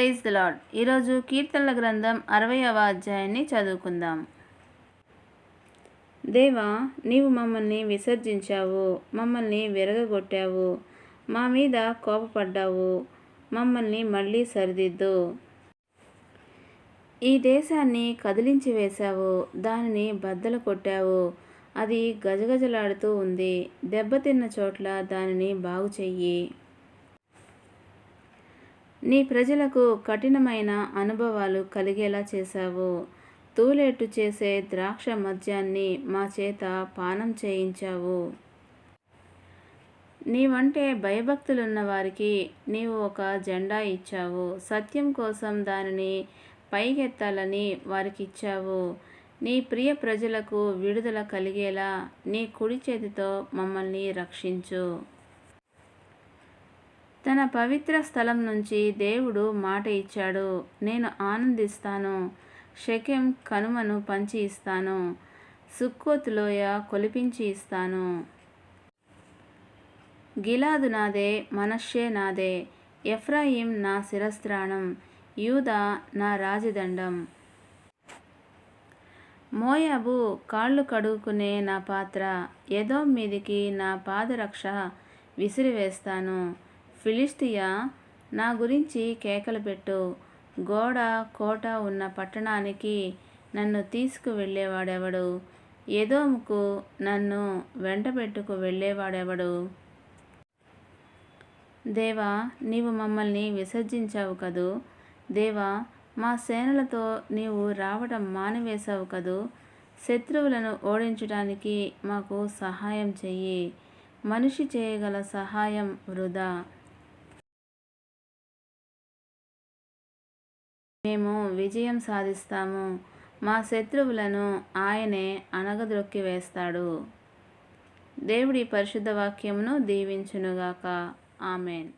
Praise the lord. ఈరోజు కీర్తనల గ్రంథం 60వ అధ్యాయాన్ని చదువుకుందాం. దేవా, నీవు మమ్మల్ని విసర్జించావు, మమ్మల్ని విరగగొట్టావు, మా మీద కోపపడ్డావు, మమ్మల్ని మళ్ళీ సరిదిద్దు. ఈ దేశాన్ని కదిలించి వేశావు, దానిని బద్దలు కొట్టావు, అది గజగజలాడుతూ ఉంది. దెబ్బతిన్న చోట్ల దానిని బాగు చెయ్యి. నీ ప్రజలకు కఠినమైన అనుభవాలు కలిగేలా చేశావు. తూలేటు చేసే ద్రాక్ష మద్యాన్ని మా చేత పానం చేయించావు. నీవంటే భయభక్తులున్న వారికి నీవు ఒక జెండా ఇచ్చావు. సత్యం కోసం దానిని పైకెత్తాలని వారికిచ్చావు. నీ ప్రియ ప్రజలకు విడుదల కలిగేలా నీ కుడి చేతితో మమ్మల్ని రక్షించు. తన పవిత్ర స్థలం నుంచి దేవుడు మాట ఇచ్చాడు. నేను ఆనందిస్తాను, షెకెం కనుమను పంచి ఇస్తాను, సుక్కోతు లోయ కొలిపించి ఇస్తాను. గిలాదు నాదే, మనష్షే నాదే, ఎఫ్రాయిం నా శిరస్త్రాణం, యూదా నా రాజదండం. మోయాబు కాళ్ళు కడుగుకునే నా పాత్ర, ఎదోం మీదికి నా పాదరక్ష విసిరివేస్తాను. ఫిలిష్తియా, నా గురించి కేకలు పెట్టు. గోడ కోట ఉన్న పట్టణానికి నన్ను తీసుకువెళ్ళేవాడెవడు? ఎదోముకు నన్ను వెంటబెట్టుకు వెళ్ళేవాడెవడు? దేవా, నీవు మమ్మల్ని విసర్జించావు కదూ. దేవా, మా సేనలతో నీవు రావటం మానివేశావు కదూ. శత్రువులను ఓడించడానికి మాకు సహాయం చెయ్యి. మనిషి చేయగల సహాయం వృధా. మేము విజయం సాధిస్తాము. మా శత్రువులను ఆయనే అణగద్రొక్కి వేస్తాడు. దేవుడి పరిశుద్ధ వాక్యమును దీవించునుగాక. ఆమెన్.